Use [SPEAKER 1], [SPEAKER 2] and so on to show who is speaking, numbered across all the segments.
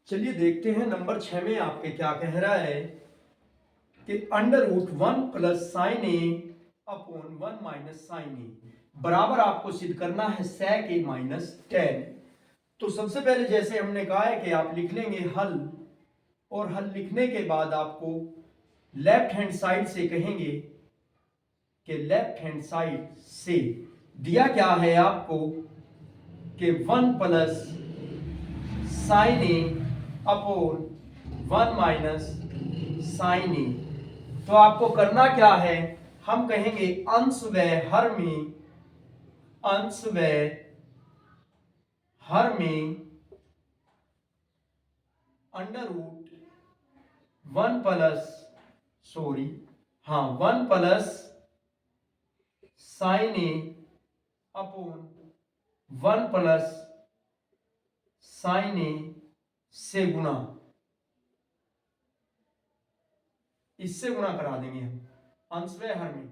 [SPEAKER 1] चलिए देखते हैं नंबर 6 में आपके क्या कह रहा है कि √1 प्लस साइन ए अपॉन 1 माइनस साइन ए बराबर आपको सिद्ध करना है sec a माइनस tan। तो सबसे पहले जैसे हमने कहा है कि आप लिख लेंगे हल, और हल लिखने के बाद आपको लेफ्ट हैंड साइड से कहेंगे कि लेफ्ट हैंड साइड से दिया क्या है आपको कि 1 plus sign A upon 1 minus sine A. तो आपको करना क्या है, हम कहेंगे अंश व हर में, अंश व हर में √1 प्लस 1 प्लस साइन ए अपॉन 1 प्लस साइन ए से गुणा, इससे गुणा करा देंगे हम अंश व हर में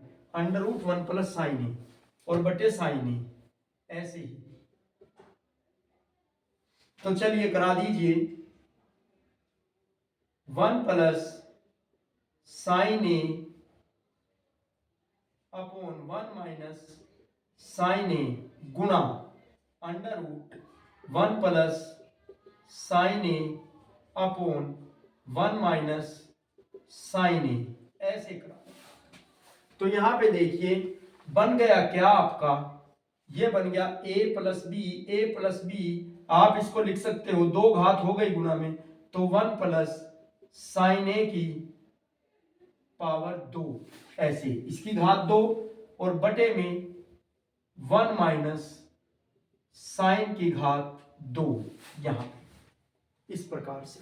[SPEAKER 1] √1 प्लस साइन ए और बटे साइन ए, ऐसे ही। तो चलिए करा दीजिए 1 प्लस साइन ए अपॉन 1 माइनस साइन ए गुणा √1 प्लस साइन ए अपॉन 1 माइनस साइन ए, ऐसे करा। तो यहां पे देखिए बन गया क्या आपका, ये बन गया a plus B, a plus B आप इसको लिख सकते हो, 2 घात हो गई गुणा में, तो 1 प्लस साइन ए की पावर 2, ऐसे इसकी घात 2 और बटे में 1 माइनस साइन की घात 2, यहां इस प्रकार से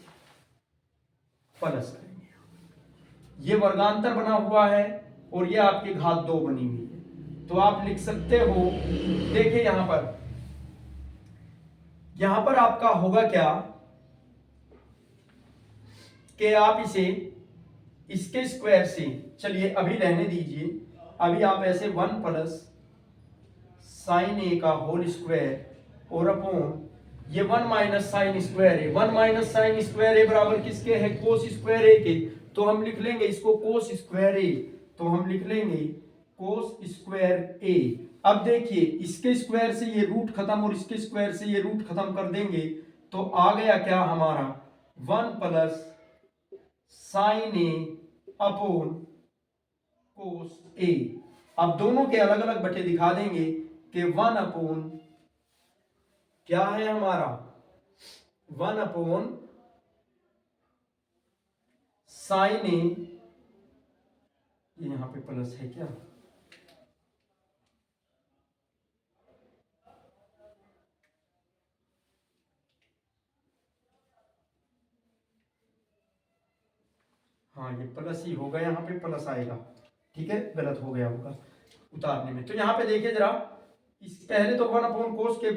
[SPEAKER 1] प्लस करेंगे। ये वर्गांतर बना हुआ है और ये आपकी घात 2 बनी हुई है, तो आप लिख सकते हो। देखिए यहां पर आपका होगा क्या कि आप इसे इसके स्क्वायर से, चलिए अभी रहने दीजिए, अभी आप ऐसे 1 प्लस साइन ए का होल स्क्वायर और अपॉन ये 1 माइनस साइन स्क्वायर ए, 1 माइनस साइन स्क्वायर ए बराबर किसके है, कोस स्क्वायर ए के। तो हम लिख लेंगे इसको कोस स्क्वायर ए, तो हम लिख लेंगे कोस स्क्वायर ए। अब देखिए इसके स्क्वायर से ये रूट खत्म और इसके स्क्वायर से ये रूट खत्म कर देंगे, तो आ गया क्या हमारा 1 प्लस साइन ए अपॉन कोस ए। अब दोनों के अलग अलग बटे दिखा देंगे कि 1 अपॉन क्या है हमारा, 1 अपॉन साइन ए, ये यहां पे प्लस है क्या, हाँ ये प्लस ही होगा, यहाँ पे प्लस आएगा, ठीक है, गलत हो गया होगा उतारने में। तो यहाँ पे देखिए जरा, इस पहले तो 1 अपॉन कोस के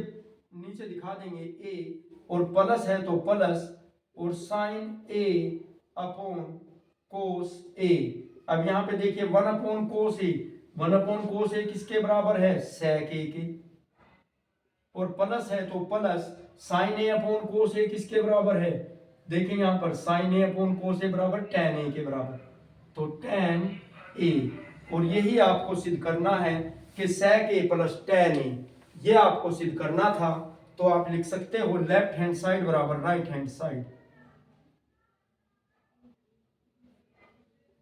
[SPEAKER 1] नीचे दिखा देंगे ए, और प्लस है तो प्लस, और साइन ए अपॉन कोस ए। अब यहाँ पे देखिए 1 अपॉन कोस ए, 1 अपॉन कोस ए किसके बराबर है, सेक ए के, और प्लस है तो प्लस साइन ए अपॉन कोस ए किसके बराबर है, देखिए यहाँ पर sign A upon cos A बराबर tan ए के बराबर, तो tan ए। और यही आपको सिद्ध करना है कि sec a प्लस tan ए, ये आपको सिद्ध करना था। तो आप लिख सकते हो लेफ्ट हैंड साइड बराबर राइट हैंड साइड,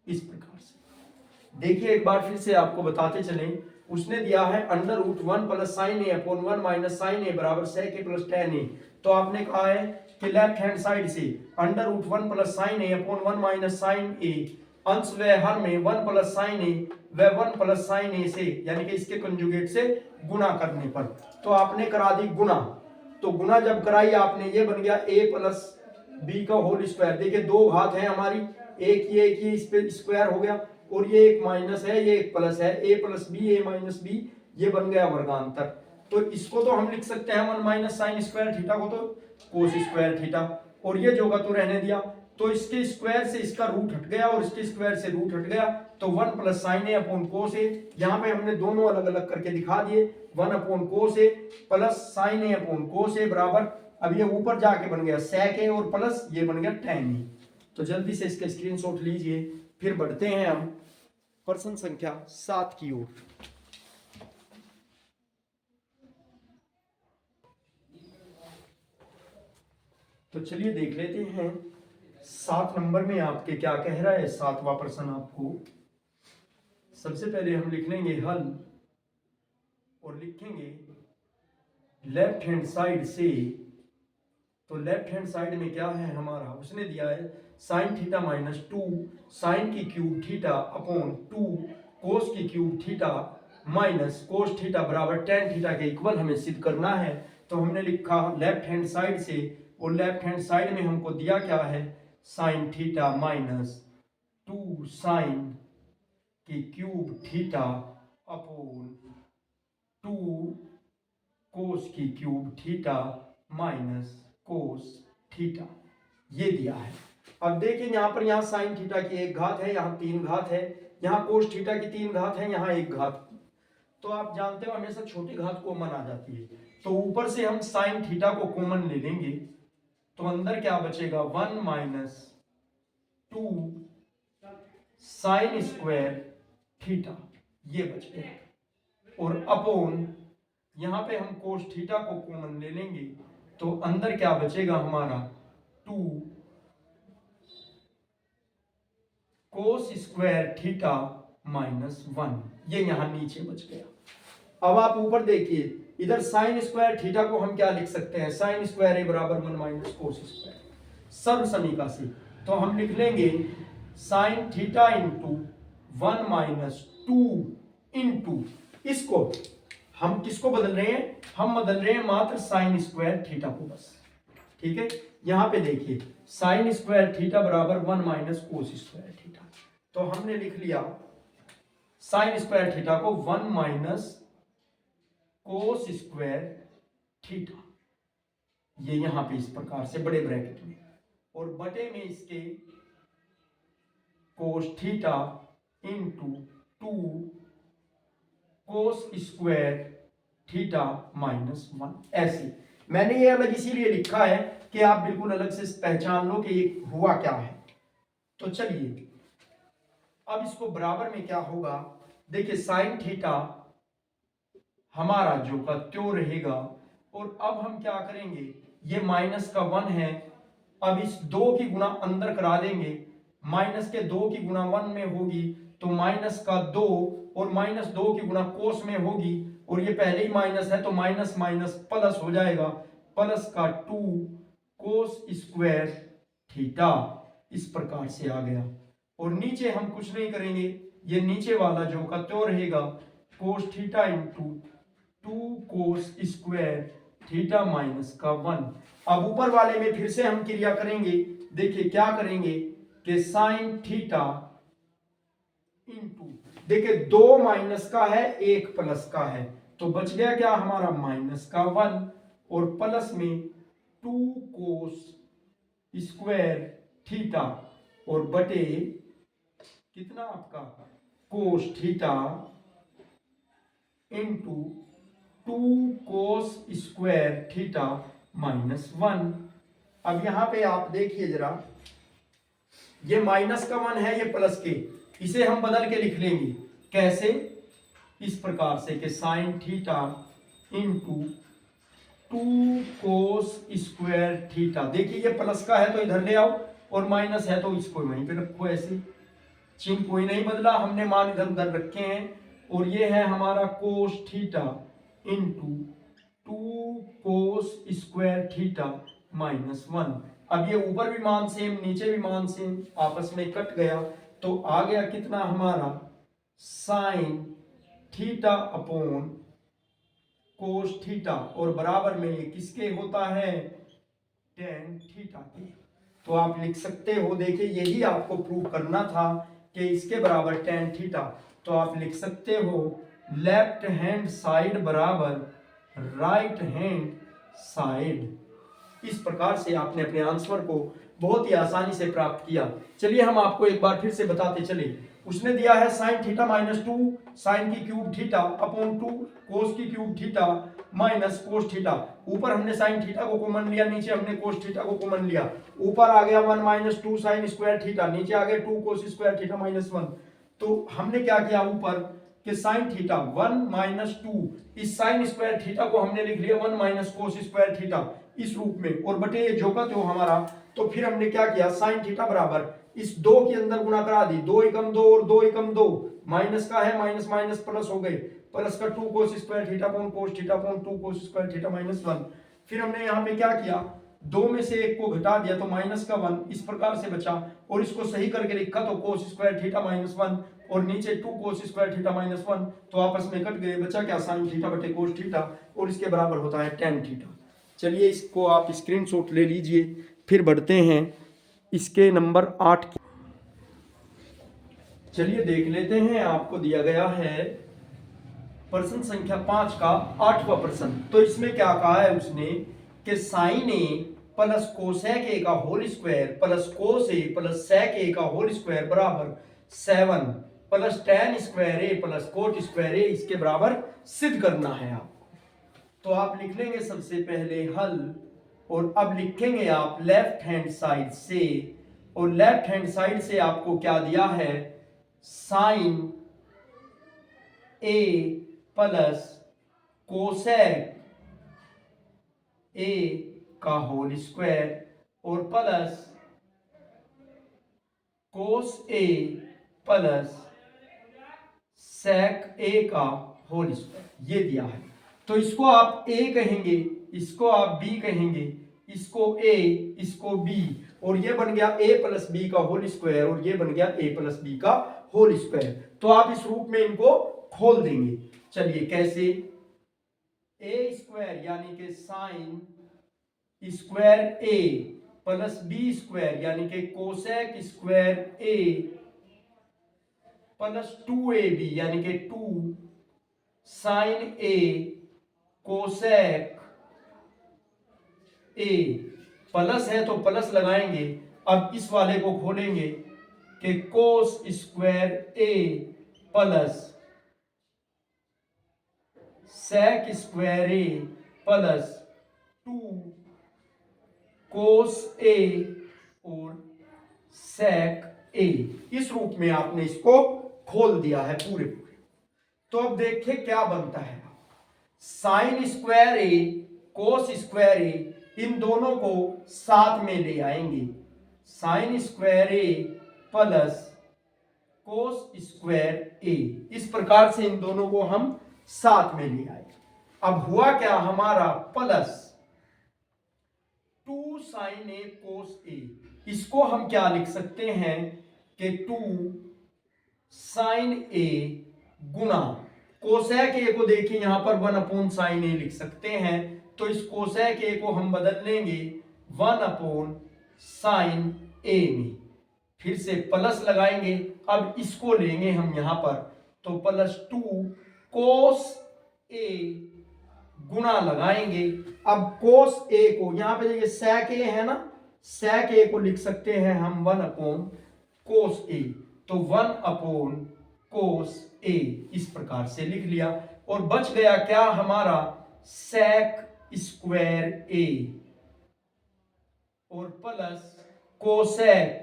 [SPEAKER 1] इस प्रकार से। देखिए एक बार फिर से आपको बताते चलें, उसने दिया है √1 प्लस साइन ए अपॉन 1 माइनस साइन ए बराबर sec a प्लस tan ए। तो आपने कहा है कि लेफ्ट हैंड साइड से √1 प्लस साइन ए अपॉन 1 माइनस साइन ए, अंश व हर में 1 प्लस साइन ए व 1 प्लस साइन ए से, यानी कि इसके कंजुगेट से गुणा करने पर, तो आपने करा दी गुणा। तो गुणा जब कराई आपने, ये बन गया a प्लस बी का होल स्क्वायर। देखिए 2 घात है हमारी, एक ये इस पे स्क्वायर हो गया, और ये एक माइनस है ये एक प्लस है, a plus B A minus B, ये बन गया वर्गांतर। तो इसको तो हम लिख सकते हैं 1 माइनस साइन स्क्वायर थीटा को तो कोस स्क्वायर थीटा, और ये जो का तो रहने दिया। तो इसके स्क्वायर से इसका रूट हट गया और इसके स्क्वायर से रूट हट गया, तो 1 प्लस साइन ए अपॉन कोस ए, यहाँ पे हमने दोनों अलग अलग करके दिखा दिए, 1 upon cos A plus sign A upon cos A बराबर अब ये ऊपर जाके बन गया sec a और प्लस ये बन गया tan a। तो जल्दी से इसका स्क्रीनशॉट लीजिए, फिर बढ़ते हैं हम प्रश्न संख्या 7 की ओर। तो चलिए देख लेते हैं 7 नंबर में आपके क्या कह रहा है। 7वां प्रश्न आपको सबसे पहले हम लिख लेंगे हल और लिखेंगे लेफ्ट हैंड साइड से। तो लेफ्ट हैंड साइड में क्या है हमारा, उसने दिया है साइन थीटा माइनस 2 साइन की क्यूब थीटा अपॉन 2 कोस की cube theta minus cos theta बराबर टेन थीटा के इक्वल हमें सिद्ध करना है। तो हमने लिखा लेफ्ट हैंड साइड से, और लेफ्ट हैंड साइड में हमको दिया क्या है साइन थीटा माइनस 2 साइन की क्यूब थीटा अपॉन 2 कोस की cube theta minus cos theta, ये दिया है। अब देखिए यहाँ साइन थीटा की 1 घात है, यहाँ 3 घात है, यहाँ कोस थीटा की 3 घात है, यहाँ 1 घात। तो आप जानते हो हमेशा छोटी घात कॉमन आ जाती है। तो ऊपर से हम साइन थीटा को कॉमन ले लेंगे, तो अंदर क्या बचेगा 1 माइनस 2 साइन स्क्वायर थीटा, ये बच गया। और अपॉन यहां पे हम कोस थीटा को कॉमन ले लेंगे, तो अंदर क्या बचेगा हमारा 2 कोस स्क्वायर थीटा माइनस 1, ये यहां नीचे बच गया। अब आप ऊपर देखिए, इधर साइन स्क्वायर थीटा को हम क्या लिख सकते हैं, साइन स्क्वायर ए बराबर 1 माइनस कोस स्क्वायर सर्व समीका से। तो हम लिख लेंगे sine theta into 1 minus 2 into, इसको हम किसको बदल रहे हैं, हम बदल रहे हैं मात्र साइन स्क्वायर थीटा को बस। ठीक है, यहां पे देखिए साइन स्क्वायर थीटा बराबर 1 माइनस कोस स्क्वायर थीटा। तो हमने लिख लिया साइन स्क्वायर थीटा को 1 माइनस कोस स्क्वायर थीटा, ये यहां पे इस प्रकार से बड़े ब्रैकेट में, और बटे में इसके cos theta into 2 cos square theta minus 1। ऐसे मैंने ये अलग इसीलिए लिखा है कि आप बिल्कुल अलग से पहचान लो कि ये हुआ क्या है। तो चलिए अब इसको बराबर में क्या होगा, देखिए साइन थीटा हमारा जो का त्यों रहेगा, और अब हम क्या करेंगे, ये माइनस का 1 है, अब इस 2 की गुणा अंदर करा देंगे, माइनस के 2 की गुणा 1 में होगी, तो माइनस का 2 और माइनस 2 की गुणा कोस में होगी, और ये पहले ही माइनस है तो माइनस माइनस प्लस हो जाएगा, प्लस का 2 कोस स्क्वायर थीटा, इस प्रकार से आ गया। और नीचे हम कुछ नहीं करेंगे, ये नीचे वाला जो का त्यों रहेगा cos theta into 2 cos square theta minus का 1। अब ऊपर वाले में फिर से हम क्रिया करेंगे, देखिए क्या करेंगे कि साइन थीटा इंटू, देखिए 2 माइनस का है 1 प्लस का है, तो बच गया क्या हमारा माइनस का 1, और प्लस में 2 कोस स्क्वायर थीटा, और बटे कितना आपका cos theta into 2 cos square theta minus 1। अब यहां पे आप देखिए जरा, ये माइनस का 1 है, ये प्लस के, इसे हम बदल के लिख लेंगे, कैसे, इस प्रकार से कि sine theta into 2 cos square theta, देखिए ये प्लस का है तो इधर ले आओ, और माइनस है तो इसको वहीं पे रखो, ऐसे चिन्ह कोई नहीं बदला, हमने मान इधर उधर रखे हैं। और ये है हमारा cos theta into 2 cos square theta minus 1। अब ये ऊपर भी मान सेम नीचे भी मान सेम, आपस में कट गया, तो आ गया कितना हमारा sine theta upon cos theta, और बराबर में ये किसके होता है टेन थीटा के। तो आप लिख सकते हो, देखिए यही आपको प्रूव करना था कि इसके बराबर टेन थीटा, तो आप लिख सकते हो लेफ्ट हैंड साइड बराबर राइट हैंड साइड। इस प्रकार से आपने अपने आंसर को बहुत ही आसानी से प्राप्त किया। चलिए हम आपको एक बार फिर से बताते चले, उसने दिया है साइन थीटा माइनस 2 साइन की क्यूब थीटा अपॉन 2 कोस की cube theta minus cos theta. ऊपर हमने साइन थीटा को कॉमन लिया, नीचे हमने कोस थीटा को कॉमन लिया। ऊपर आ गया 1 माइनस 2 साइन स्क्वायर थीटा, नीचे आ गया 2 कोस स्क्वायर थीटा माइनस 1। तो हमने क्या किया ऊपर कि साइन थीटा 1 माइनस 2, इस साइन स्क्वायर थीटा को हमने लिख लिया 1 माइनस कोस स्क्वायर थीटा इस रूप में, और बटे ये जो का तो हमारा। तो फिर हमने क्या किया, साइन थीटा बराबर इस 2 के अंदर गुणा करा दी, 2 एकम 2 और 2 एकम 2, माइनस का है माइनस माइनस प्लस हो गए, प्लस का 2 cos square theta upon cos theta upon 2 cos square theta minus 1। फिर हमने यहाँ पे क्या किया, 2 में से 1 को घटा दिया तो माइनस का 1 इस प्रकार से बचा, और इसको सही करके लिखा तो कोस स्क्वायर थीटा माइनस 1 और नीचे 2 कोस स्क्वायर थीटा माइनस 1, तो आपस में कट गए, बचा क्या, साइन थीटा बटे कोस थीटा, और इसके बराबर होता है tan थीटा। चलिए इसको आप स्क्रीनशॉट ले लीजिए। फिर बढ़ते हैं इसके नंबर 8 की। चलिए देख लेते हैं, आपको दिया गया है प्रश्न संख्या 5 का 8वां प्रश्न। तो इसमें क्या कहा है उसने कि sine A plus cosec A का whole square plus cos A plus sec A का होल स्क्वायर बराबर 7 plus tan square A plus cot square A इसके बराबर सिद्ध करना है आपको। तो आप लिख लेंगे सबसे पहले हल, और अब लिखेंगे आप लेफ्ट हैंड साइड से, और लेफ्ट हैंड साइड से आपको क्या दिया है, sine A plus cosec A का होल स्क्वायर और plus cos A plus sec A का होल स्क्वायर, ये दिया है। तो इसको आप ए कहेंगे, इसको आप बी कहेंगे, इसको ए, इसको बी, और ये बन गया ए प्लस बी का होल स्क्वायर, और ये बन गया ए प्लस बी का होल स्क्वायर। तो आप इस रूप में इनको खोल देंगे। चलिए कैसे, ए स्क्वायर यानी कि sign square A plus B square यानी कि cosec square A plus 2ab यानी कि 2 sine A cosec A, plus है तो प्लस लगाएंगे। अब इस वाले को खोलेंगे कि कोस square A plus sec square A plus 2 कोस ए और सेक ए, इस रूप में आपने इसको खोल दिया है पूरे पूरे। तो अब देखिए क्या बनता है, साइन स्क्वायर ए कोस स्क्वायर ए, इन दोनों को साथ में ले आएंगे, sign square A plus cos square ए, इस प्रकार से इन दोनों को हम साथ में ले आए। अब हुआ क्या हमारा, प्लस 2 साइन ए कोस ए, इसको हम क्या लिख सकते हैं कि 2 साइन ए गुना कोसेक ए को देखिए यहां पर 1 अपॉन साइन ए लिख सकते हैं, तो इस कोसेक ए को हम बदल लेंगे 1 अपॉन साइन ए में, फिर से प्लस लगाएंगे। अब इसको लेंगे हम यहां पर, तो प्लस 2 कोस ए गुना लगाएंगे। अब कोस ए को यहां पे देखिए सेक ए है ना, सेक ए को लिख सकते हैं हम 1 अपॉन कोस ए, तो 1 अपॉन कोस ए इस प्रकार से लिख लिया, और बच गया क्या हमारा, सेक स्क्वायर ए और प्लस कोसेक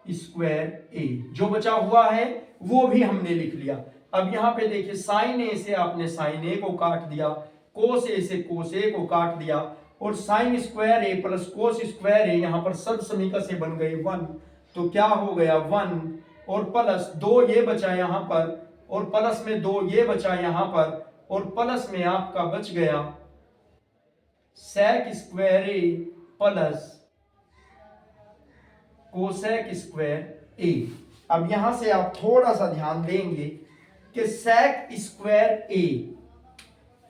[SPEAKER 1] स्क्वायर ए, जो बचा हुआ है वो भी हमने लिख लिया। अब यहां पे देखिए साइन ए से आपने साइन ए को काट दिया, कोस ए से कोस ए को काट दिया, और sign square A plus cos square ए यहां पर सब समीकरण से बन गए 1, तो क्या हो गया 1 और प्लस 2 ये बचा यहां पर, और प्लस में 2 ये बचा यहां पर, और प्लस में आपका बच गया sec square A plus cosec square ए। अब यहां से आप थोड़ा सा ध्यान देंगे कि सेक स्क्वायर ए,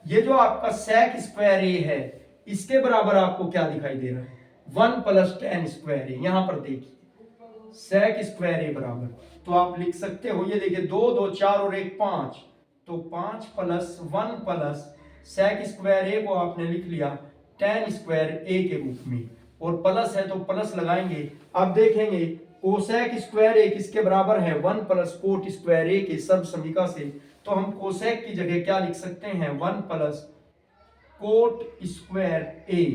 [SPEAKER 1] ये जो आपका सेक स्क्वायर ए है, इसके बराबर आपको क्या दिखाई दे रहा है, 1 प्लस tan स्क्वायर ए। यहां पर देखिए सेक स्क्वायर ए बराबर, तो आप लिख सकते हो, ये देखिए 2 2 4 और 1 5, तो 5 प्लस 1 प्लस सेक स्क्वायर ए को आपने लिख लिया tan स्क्वायर ए के रूप में, और प्लस है तो प्लस लगाएंगे। अब देखेंगे कोसेक स्क्वायर ए किसके बराबर है, 1 प्लस कोट स्क्वायर ए के सब समीकरण से, तो हम कोसेक की जगह क्या लिख सकते हैं, 1 प्लस कोट स्क्वायर ए।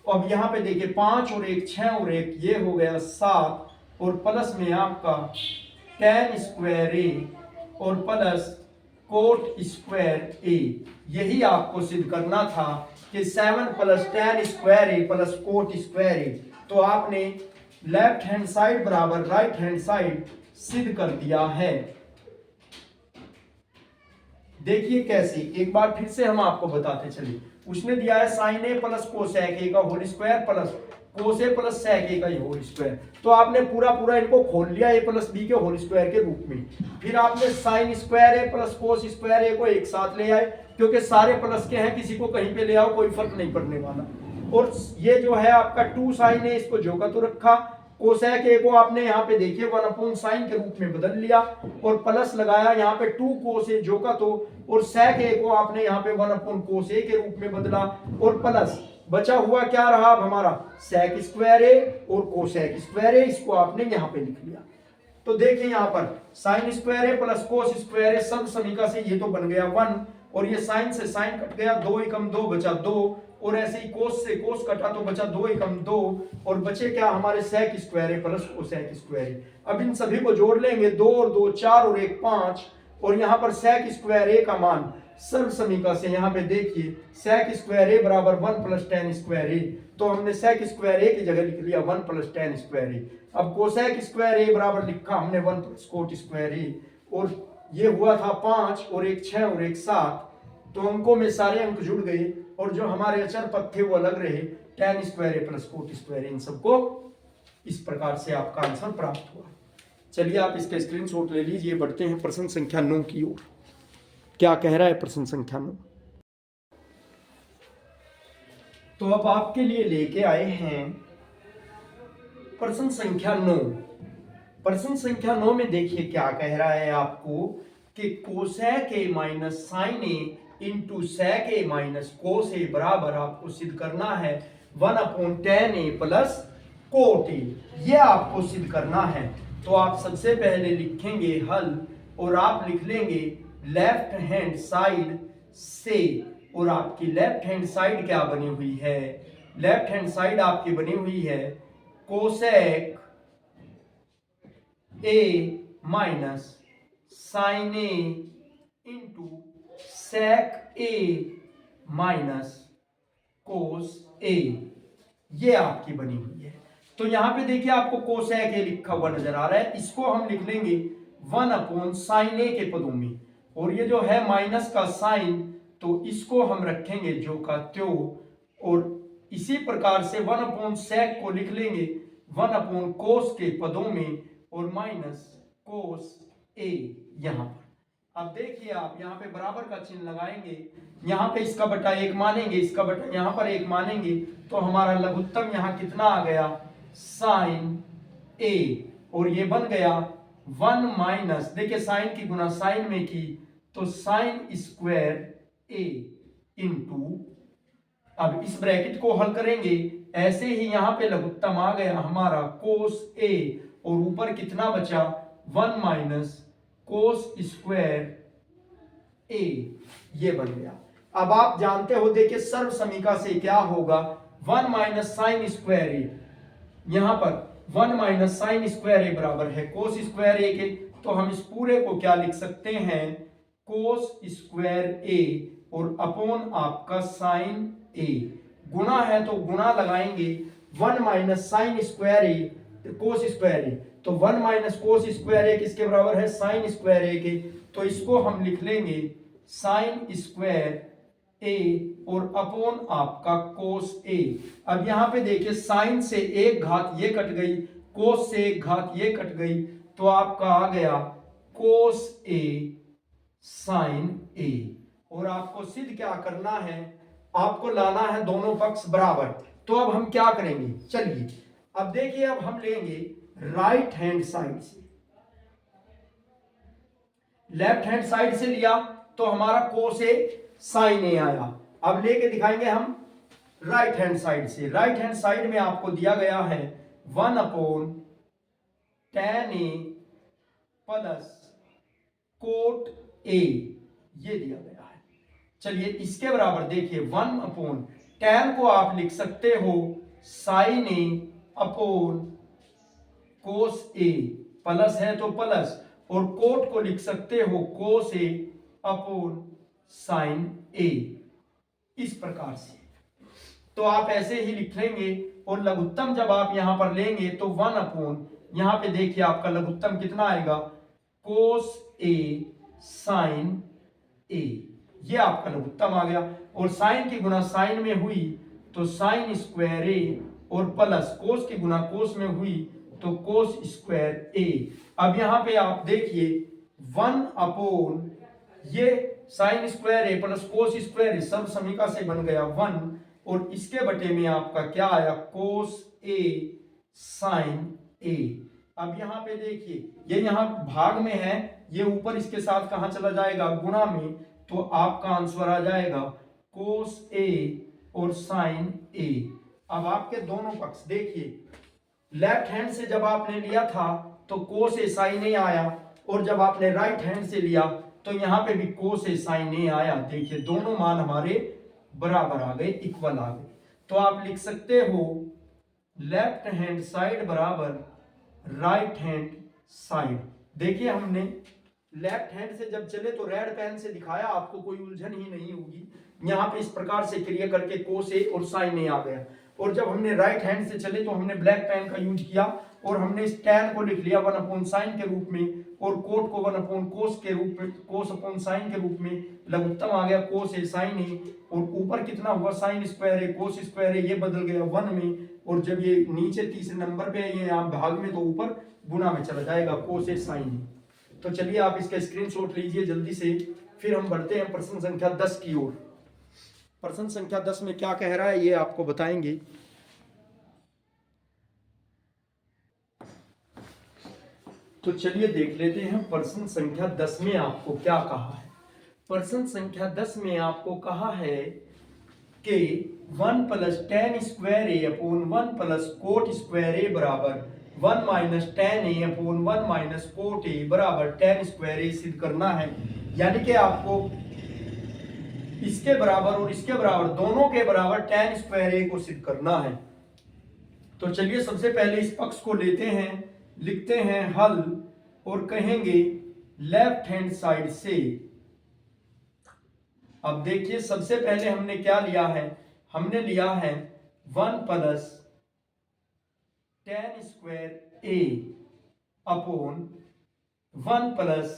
[SPEAKER 1] अब यहाँ पे देखिए 5 और 1 6 और 1 ये हो गया 7 और प्लस में आपका tan स्क्वायर ए और प्लस कोट स्क्वायर ए। यही आपको सिद्ध करना था कि 7 plus tan square A plus cot square ए। तो आपने लेफ्ट हैंड साइड बराबर राइट हैंड साइड सिद्ध कर दिया है। देखिए कैसे, एक बार फिर से हम आपको बताते चले। उसने दिया है sine A plus cosec A का whole square plus cos A plus sec A का होल स्क्वायर। तो आपने पूरा पूरा इनको खोल लिया ए प्लस बी के होल स्क्वायर के रूप में। फिर आपने sign square A plus cos square ए को एक साथ ले आए, क्योंकि सारे प्लस के हैं, किसी को कहीं पे ले आओ कोई फर्क नहीं पड़ने वाला। और ये जो है आपका 2 साइन ए, इसको जो का तो रखा, कोसेक ए को आपने यहाँ पे देखिए 1 अपॉन साइन के रूप में बदल लिया और प्लस लगाया यहाँ पे 2 कोस ए जो का तो, और सेक ए को आपने यहाँ पे 1 अपॉन कोस ए के रूप में बदला और प्लस बचा हुआ क्या रहा अब हमारा सेक स्क्वायर ए और कोसेक स्क्वायर ए, इसको आपने यहाँ पे लिख लिया। तो देखिए यहाँ पर sign square A plus cos square ए सब समीका से ये तो बन गया 1 और ये साइन से साइन कट गया, 2 एकम 2 बचा 2 और ऐसे ही कोस से कोस कटा तो बचा 2 एकम 2 और बचे क्या हमारे sec square A plus cosec square ए। अब इन सभी को जोड़ लेंगे, 2 और 2 4 और 1 5 और यहाँ पर सेक स्क्वायर ए का मान सर्व समीका से यहाँ पे देखिए सेक स्क्वायर ए बराबर 1 प्लस tan स्क्वायर ए। तो हमने सेक स्क्वायर ए की जगह लिख लिया 1 प्लस tan स्क्वायर ए। अब कोसेक स्क्वायर ए बराबर लिखा हमने 1 प्लस कोट स्क्वायर ए और ये हुआ था 5 और 1 6 और 1 7। तो अंकों में सारे अंक जुड़ गए और जो हमारे अचर पद थे वो अलग रहे, tan square A plus cot square ए। इन सबको इस प्रकार से आपका आंसर प्राप्त हुआ। चलिए आप इसका स्क्रीनशॉट ले लीजिए। बढ़ते हैं प्रश्न संख्या 9 की ओर। क्या कह रहा है प्रश्न संख्या 9? तो अब आपके लिए लेके आए हैं प्रश्न संख्या 9। प्रश्न संख्या 9 में देखिए क्या कह रहा है आपको कि cosec A minus sine A into sec A minus cos A बराबर आपको सिद्ध करना है 1 upon tan A plus cot A. ये आपको सिद्ध करना है। तो आप सबसे पहले लिखेंगे हल और आप लिख लेंगे लेफ्ट हैंड साइड से, और आपकी लेफ्ट हैंड साइड क्या बनी हुई है, लेफ्ट हैंड साइड आपकी बनी हुई है cosec A minus sine A into sec A minus cos A. ये आपकी बनी हुई है। तो यहां पे देखिए आपको कोसेक ए लिखा हुआ नजर आ रहा है, इसको हम लिख लेंगे 1 अपॉन साइन ए के पदों में, और ये जो है माइनस का साइन तो इसको हम रखेंगे जो का त्यो, और इसी प्रकार से 1 अपॉन सेक को लिख लेंगे 1 अपॉन कोस के पदों में और माइनस कोस ए यहां पर। अब देखिए आप यहाँ पे बराबर का चिन्ह लगाएंगे, यहाँ पे इसका बटा 1 मानेंगे, इसका बटा यहाँ पर 1 मानेंगे, तो हमारा लघुत्तम यहाँ कितना आ गया साइन ए, और ये बन गया 1 माइनस, देखिए साइन की गुना साइन में की तो साइन स्क्वायर ए इंटू, अब इस ब्रैकेट को हल करेंगे ऐसे ही यहाँ पे लघुत्तम आ गया हमारा कोस ए और ऊपर कितना बचा 1 माइनस कोस स्क्वायर ए, ये बन गया। अब आप जानते हो देखिए सर्व समीका से क्या होगा 1 माइनस साइन स्क्वायर ए, यहां पर 1 माइनस साइन स्क्वायर ए बराबर है कोस स्क्वायर ए के, तो हम इस पूरे को क्या लिख सकते हैं कोस स्क्वायर ए और अपॉन आपका साइन ए। गुणा है तो गुणा लगाएंगे 1 माइनस साइन स्क्वायर ए कोस स्क्वायर ए, तो 1 माइनस कोस स्क्वायर ए किसके बराबर है साइन स्क्वायर ए के, तो इसको हम लिख लेंगे साइन स्क्वायर ए और अपॉन आपका कोस ए। अब यहां पे देखिए साइन से एक घात ये कट गई, कोस से एक घात ये कट गई, तो आपका आ गया कोस ए साइन ए। और आपको सिद्ध क्या करना है, आपको लाना है दोनों पक्ष बराबर। तो अब हम क्या करेंगे, चलिए अब देखिए अब हम लेंगे राइट हैंड साइड से, लेफ्ट हैंड साइड से लिया तो हमारा कोस ए साइन ए आया। अब लेके दिखाएंगे हम राइट हैंड साइड से। राइट हैंड साइड में आपको दिया गया है 1 upon tan A plus cot A, ये दिया गया है। चलिए इसके बराबर देखिए 1 अपॉन tan को आप लिख सकते हो sin a upon cos a, plus है तो प्लस, और कोट को लिख सकते हो cos a upon sin a, इस प्रकार से। तो आप ऐसे ही लिख लेंगे और लघुत्तम जब आप यहां पर लेंगे तो 1 अपॉन, यहां पे देखिए आपका लघुत्तम कितना आएगा cos a sin a, ये आपका लघुत्तम आ गया। और साइन की गुना साइन में हुई तो साइन स्क्वायर a, और प्लस कोस की गुना कोस में हुई तो कोस स्क्वायर a। अब यहां पे आप देखिए 1 अपॉन ये sine square a plus cos square a सब समीका से बन गया 1, और इसके बटे में आपका क्या आया कोस a साइन a। अब यहां पे देखिए ये यहां भाग में है, ये ऊपर इसके साथ कहां चला जाएगा गुणा में, तो आपका आंसर आ जाएगा कोस a और साइन a। अब आपके दोनों पक्ष देखिए, लेफ्ट हैंड से जब आपने लिया था तो कोस ए साइन ए आया, और जब आपने राइट हैंड से लिया तो यहां पे भी कोस ए साइन ए आया। देखिए दोनों मान हमारे बराबर आ गए, इक्वल आ गए। तो आप लिख सकते हो लेफ्ट हैंड साइड बराबर राइट हैंड साइड। देखिए हमने लेफ्ट हैंड से जब चले तो रेड पेन से दिखाया, आपको कोई उलझन ही नहीं होगी। यहाँ पे इस प्रकार से क्रिया करके कोस ए और साइन ए आ गया, और जब हमने राइट हैंड से चले तो हमने ब्लैक पेन का यूज किया और हमने इस टैन को लिख लिया 1 अपॉन साइन के रूप में, और कोट को 1 अपॉन कोस के रूप में, कोस अपॉन साइन के रूप में। लघुत्तम आ गया कोस ए साइन ए, और ऊपर कितना हुआ साइन स्क्वायर ए कोस स्क्वायर ए, ये बदल गया 1 में, और जब ये नीचे तीसरे नंबर पे है ये यहाँ भाग में तो ऊपर गुना में चला जाएगा कोस ए साइन ए। तो चलिए आप इसका स्क्रीनशॉट लीजिए जल्दी से, फिर हम बढ़ते हैं प्रश्न संख्या 10 की ओर। प्रश्न संख्या 10 में क्या कह रहा है ये आपको बताएंगे। तो चलिए देख लेते हैं प्रश्न संख्या 10 में आपको क्या कहा है। प्रश्न संख्या 10 में आपको कहा है कि 1 प्लस tan स्क्वायर ए अपॉन 1 प्लस कोट स्क्वायर ए बराबर 1 minus tan A upon 1 minus cot ए बराबर tan स्क्वायर ए सिद्ध करना है। यानी कि आपको इसके बराबर और इसके बराबर दोनों के बराबर tan स्क्वायर ए को सिद्ध करना है। तो चलिए सबसे पहले इस पक्ष को लेते हैं, लिखते हैं हल, और कहेंगे लेफ्ट हैंड साइड से। अब देखिए सबसे पहले हमने क्या लिया है, हमने लिया है 1 प्लस tan स्क्वायर ए अपॉन 1 प्लस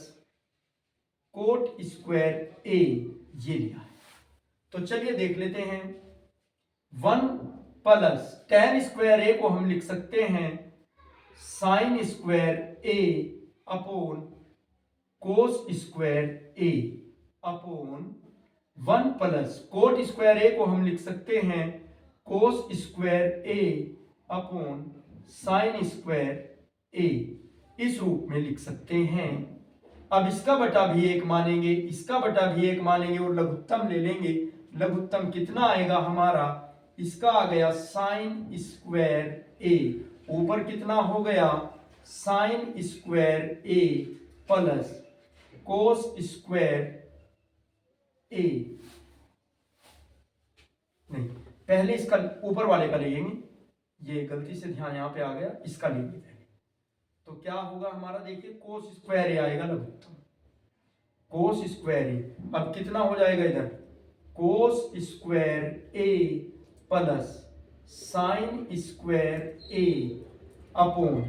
[SPEAKER 1] कोट स्क्वायर ए, ये लिया है। तो चलिए देख लेते हैं 1 प्लस tan स्क्वायर ए को हम लिख सकते हैं साइन स्क्वायर ए अपॉन कोस स्क्वायर ए अपॉन 1 प्लस कोट स्क्वायर ए को हम लिख सकते हैं कोस स्क्वायर ए अपॉन साइन स्क्वायर ए, इस रूप में लिख सकते हैं। अब इसका बटा भी 1 मानेंगे, इसका बटा भी 1 मानेंगे, और लघुत्तम ले लेंगे। लघुत्तम कितना आएगा हमारा, इसका आ गया साइन स्क्वायर ए, ऊपर कितना हो गया sign square A plus cos square ए। नहीं, पहले इसका ऊपर वाले का लेंगे, ये गलती से ध्यान यहाँ पे आ गया, इसका लेंगे पहले। तो क्या होगा हमारा, देखिए कोस स्क्वायर ए आएगा लघुत्तम, कोस स्क्वायर ए। अब कितना हो जाएगा इधर कोस square A plus sine square A upon,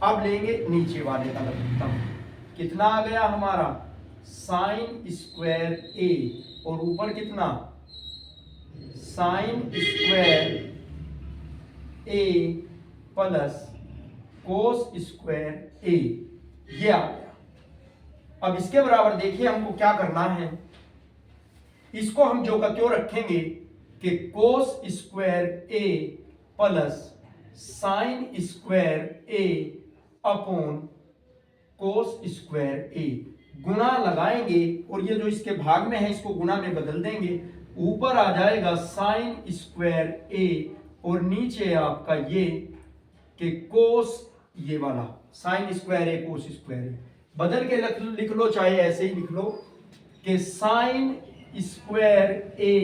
[SPEAKER 1] अब लेंगे नीचे वाले का लघुत्तम, कितना आ गया हमारा साइन स्क्वायर ए, और ऊपर कितना sign square A plus cos square ए, ये आ गया। अब इसके बराबर देखिए हमको क्या करना है, इसको हम जो का त्यों रखेंगे कि कोस square A plus sine square A upon cos square ए, गुणा लगाएंगे, और ये जो इसके भाग में है इसको गुणा में बदल देंगे। ऊपर आ जाएगा साइन स्क्वायर ए, और नीचे आपका ये कि कोस, ये वाला साइन स्क्वायर ए कोस स्क्वायर ए, बदल के लिख लो, चाहे ऐसे ही लिख लो कि sign square A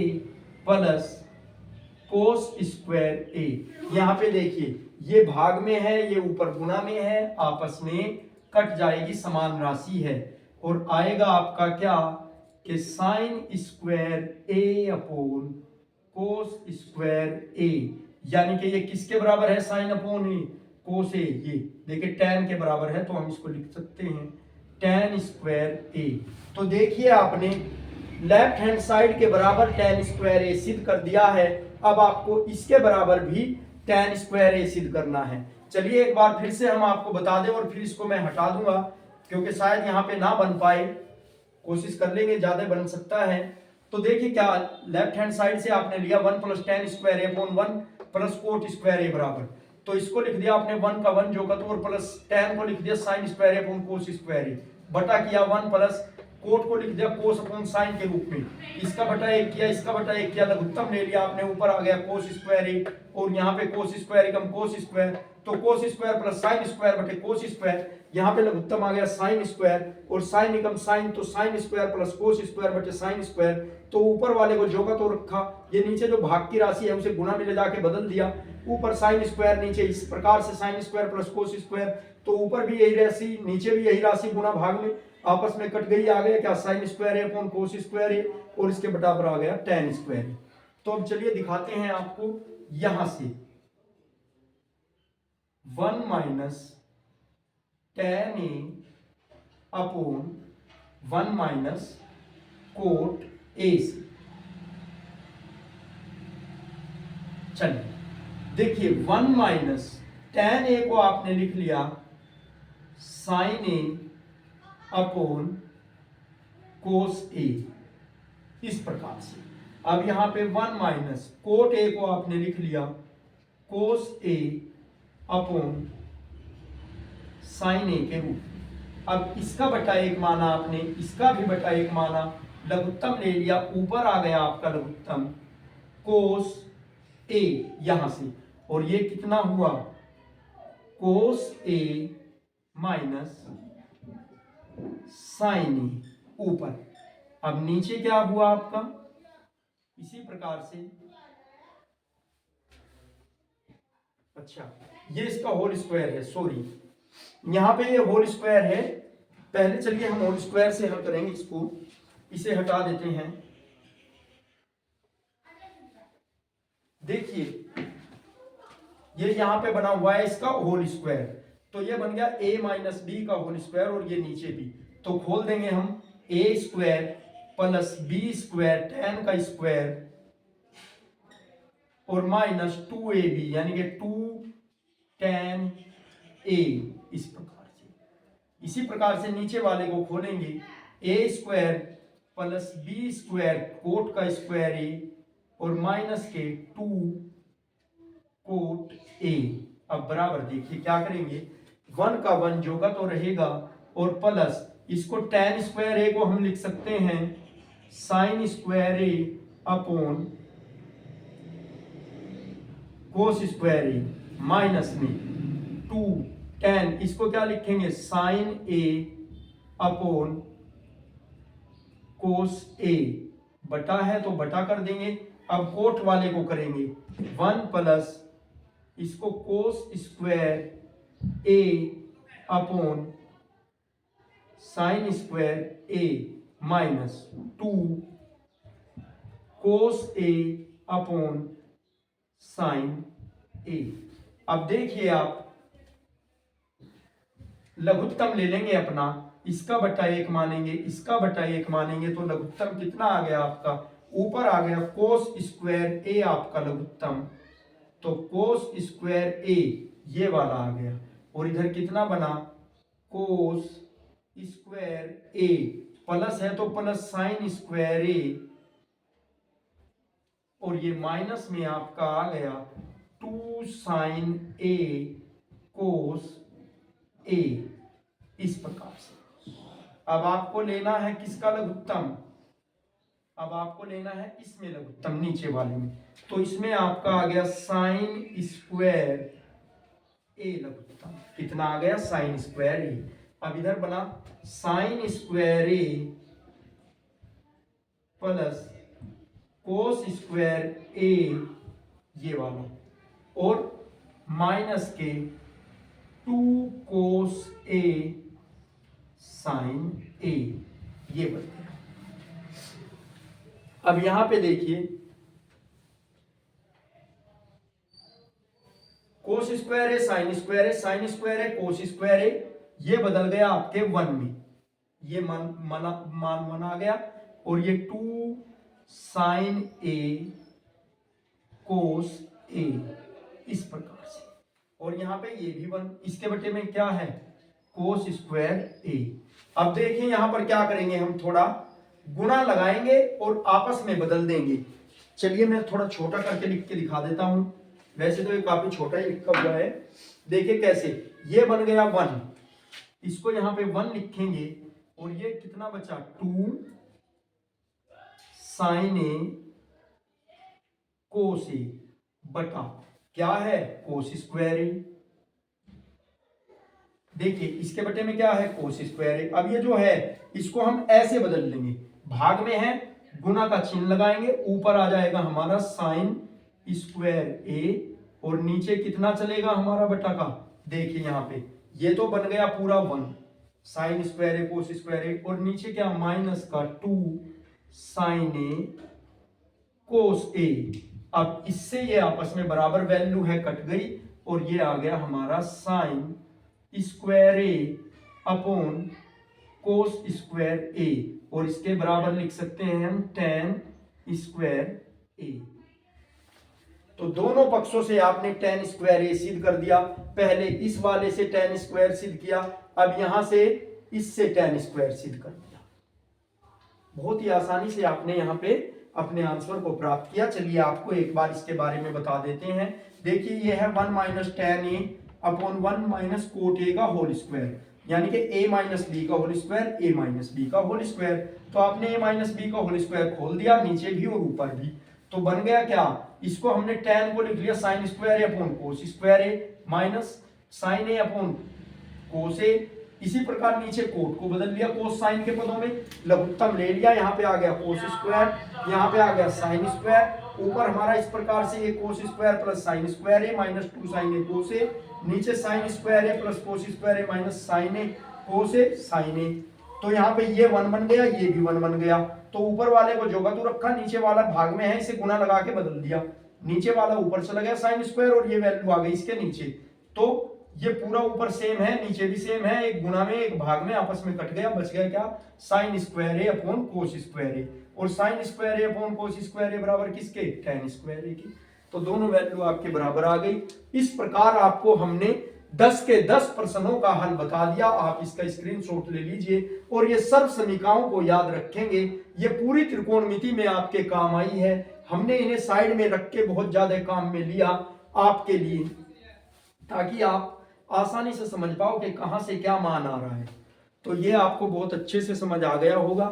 [SPEAKER 1] plus cos square ए। यहां पे देखिए ये भाग में है, ये ऊपर गुना में है, आपस में कट जाएगी, समान राशि है और आएगा आपका क्या कि साइन स्क्वायर ए अपोन कोस स्क्वायर ए, यानी कि ये किसके बराबर है, sign upon A cos A. ये देखिए tan के बराबर है तो हम इसको लिख सकते हैं tan स्क्वायर ए। तो देखिए आपने लेफ्ट हैंड साइड के बराबर tan स्क्वायर ए सिद्ध कर दिया है। अब आपको इसके बराबर भी tan स्क्वायर ए सिद्ध करना है। चलिए एक बार फिर से हम आपको बता दें और फिर इसको मैं हटा दूंगा क्योंकि शायद यहाँ पे ना बन पाए, कोशिश कर लेंगे, ज्यादा बन सकता है। तो देखिए क्या लेफ्ट हैंड साइड से आपने लिया 1 प्लस tan स्क्वायर ए अपॉन 1 प्लस कोट स्क्वायर ए बराबर, तो इसको लिख दिया आपने 1 का 1 जोगा तो और प्लस tan को लिख दिया साइन स्क्वायर ए अपॉन कोस स्क्वायर ए, बटा किया 1 प्लस कोट को लिख दिया कोस अपॉन साइन के रूप में, इसका बटा 1 किया, इसका बटा 1 किया, लघुत्तम ले लिया आपने, ऊपर आ गया कोस स्क्वायर ए और यहाँ पे कोस स्क्वायर कम कोस स्क्वायर, तो कोस स्क्वायर प्लस साइन स्क्वायर बटे कोस स्क्वायर, यहाँ पे लघुत्तम आ गया साइन स्क्वायर और साइन एकम साइन, तो sine square plus cos square बटे साइन स्क्वायर, तो ऊपर वाले को जोगा तो रखा, ये नीचे जो भाग की राशि है उसे गुणा में ले जाके बदल दिया, ऊपर साइन स्क्वायर नीचे इस प्रकार से sine square plus cos square, तो ऊपर भी यही राशि नीचे भी यही राशि गुणा भाग में आपस में कट गई, आ गया क्या साइन स्क्वायर ए अपॉन कोस स्क्वायर ए और इसके बराबर आ गया tan स्क्वायर ए। तो अब चलिए दिखाते हैं आपको यहां से 1 minus tan A upon 1 minus cot ए से। चलिए देखिए 1 माइनस tan ए को आपने लिख लिया साइन ए अपॉन कोस ए, इस प्रकार से। अब यहां पे 1 माइनस कोट ए को आपने लिख लिया कोस ए अपॉन साइन ए के रूप में। अब इसका बटा 1 माना आपने, इसका भी बटा 1 माना, लघुत्तम ले लिया, ऊपर आ गया आपका लघुत्तम कोस ए यहां से, और ये कितना हुआ कोस ए माइनस साइन ए ऊपर। अब नीचे क्या हुआ आपका, इसी प्रकार से, अच्छा ये इसका होल स्क्वायर है, सॉरी यहां पे ये होल स्क्वायर है, पहले चलिए हम होल स्क्वायर से हल करेंगे इसको, इसे हटा देते हैं। देखिए ये यहां पे बना हुआ है इसका होल स्क्वायर, तो ये बन गया a माइनस बी का होल स्क्वायर और ये नीचे भी, तो खोल देंगे हम a square plus B square tan का स्क्वायर और माइनस 2ab यानी कि 2 tan a, इस प्रकार से। इसी प्रकार से नीचे वाले को खोलेंगे a square plus B square cot का स्क्वायर a और माइनस के 2 कोट a। अब बराबर देखिए क्या करेंगे, 1 का 1 जोगा तो रहेगा और प्लस इसको tan स्क्वायर ए को हम लिख सकते हैं sign square A upon cos square A, minus में 2 tan, इसको क्या लिखेंगे साइन ए अपॉन कोस ए, बटा है तो बटा कर देंगे। अब कोट वाले को करेंगे 1 प्लस इसको कोस square A upon sine square A minus 2 cos A upon sine ए। अब देखिए आप लघुत्तम ले लेंगे अपना, इसका बटा 1 मानेंगे, इसका बटा 1 मानेंगे, तो लघुत्तम कितना आ गया आपका, ऊपर आ गया कोस स्क्वायर ए आपका लघुत्तम, तो कोस स्क्वायर ए ये वाला आ गया और इधर कितना बना कोस स्क्वायर ए, प्लस है तो प्लस साइन स्क्वायर ए और ये माइनस में आपका आ गया 2 साइन ए कोस ए, इस प्रकार से। अब आपको लेना है किसका लघुत्तम, अब आपको लेना है इसमें लघुत्तम नीचे वाले में, तो इसमें आपका आ गया साइन स्क्वायर ए लघुत्तम, कितना आ गया साइन स्क्वायर ए। अब इधर बना sign square A plus cos square ए ये वाला और माइनस के 2 कोस ए साइन ए ये बन गया। अब यहां पे देखिए कोस स्क्वायर है साइन स्क्वायर है, साइन स्क्वायर है कोस स्क्वायर है, ये बदल गया आपके 1 में, ये मान 1 आ गया और ये 2 साइन ए कोस ए इस प्रकार से, और यहां पे ये भी 1, इसके बटे में क्या है कोस स्क्वायर ए। अब देखिए यहां पर क्या करेंगे, हम थोड़ा गुणा लगाएंगे और आपस में बदल देंगे। चलिए मैं थोड़ा छोटा करके लिख के दिखा देता हूं, वैसे तो ये काफी छोटा ही लिखा हुआ है। देखिए कैसे, ये बन गया 1, इसको यहां पे 1 लिखेंगे और ये कितना बचा 2 साइन ए कोस ए बटा क्या है कोस स्क्वायर ए। देखिए इसके बटे में क्या है कोस स्क्वायर ए। अब ये जो है इसको हम ऐसे बदल लेंगे, भाग में है गुना का चिन्ह लगाएंगे, ऊपर आ जाएगा हमारा साइन स्क्वायर ए और नीचे कितना चलेगा हमारा बटा का। देखिए यहाँ पे ये तो बन गया पूरा 1 साइन स्क्वायर ए कोस स्क्वायर ए और नीचे क्या माइनस का 2 साइन ए कोस ए। अब इससे ये आपस में बराबर वैल्यू है, कट गई और ये आ गया हमारा साइन स्क्वायर ए अपॉन कोस स्क्वायर ए और इसके बराबर लिख सकते हैं हम tan स्क्वायर ए। तो दोनों पक्षों से आपने tan स्क्वायर ए सिद्ध कर दिया, पहले इस वाले से tan स्क्वायर सिद्ध किया, अब यहां से इससे tan स्क्वायर सिद्ध कर दिया। बहुत ही आसानी से आपने यहाँ पे अपने आंसर को प्राप्त किया। चलिए आपको एक बार इसके बारे में बता देते हैं। देखिए ये है 1 minus tan A upon 1 minus cot A का होल स्क्वायर, यानी कि a माइनस बी का whole square a minus B का होल स्क्वायर। तो आपने a माइनस बी का होल स्क्वायर खोल दिया, नीचे भी और ऊपर भी, तो बन गया क्या, इसको हमने tan को लिख लिया sign square A upon cos square A minus sine A upon कोस ए। इसी प्रकार नीचे कोट को बदल लिया कोस साइन के पदों में, लघुत्तम ले लिया, यहाँ पे आ गया कोस स्क्वायर, यहाँ पे आ गया साइन स्क्वायर, ऊपर हमारा इस प्रकार से ये cos square plus sine square A minus 2 sine A cos A, नीचे sine square A plus cos square A minus sine A cos A sine A. तो यहाँ पे ये 1 बन गया, ये भी 1 बन गया। तो ऊपर वाले को जोगा तो रखा, नीचे वाला भाग में है, इसे गुना लगा के बदल दिया, नीचे वाला ऊपर चला गया साइन स्क्वायर और ये वैल्यू आ गई इसके नीचे। तो ये पूरा ऊपर सेम है, नीचे भी सेम है, एक गुना में एक भाग में आपस में कट गया, बच गया क्या साइन स्क्वायर ए अपॉन कोस स्क्वायर ए, और साइन स्क्वायर ए अपॉन कोस स्क्वायर ए बराबर किसके tan स्क्वायर ए की। तो दोनों वैल्यू आपके बराबर आ गई। इस प्रकार आपको हमने 10 के 10 प्रश्नों का हल बता दिया। आप इसका स्क्रीनशॉट ले लीजिए और ये सर्व समीकरणों को याद रखेंगे, ये पूरी त्रिकोणमिति में आपके काम आई है। हमने इन्हें साइड में रख के बहुत ज्यादा काम में लिया आपके लिए, ताकि आप आसानी से समझ पाओ कि कहां से क्या मान आ रहा है। तो ये आपको बहुत अच्छे से समझ आ गया होगा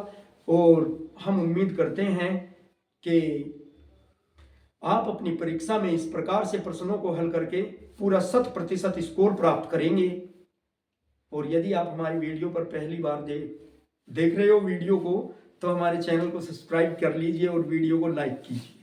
[SPEAKER 1] और हम उम्मीद करते हैं कि आप अपनी परीक्षा में इस प्रकार से प्रश्नों को हल करके पूरा 100% स्कोर प्राप्त करेंगे। और यदि आप हमारी वीडियो पर पहली बार देख रहे हो वीडियो को, तो हमारे चैनल को सब्सक्राइब कर लीजिए और वीडियो को लाइक कीजिए।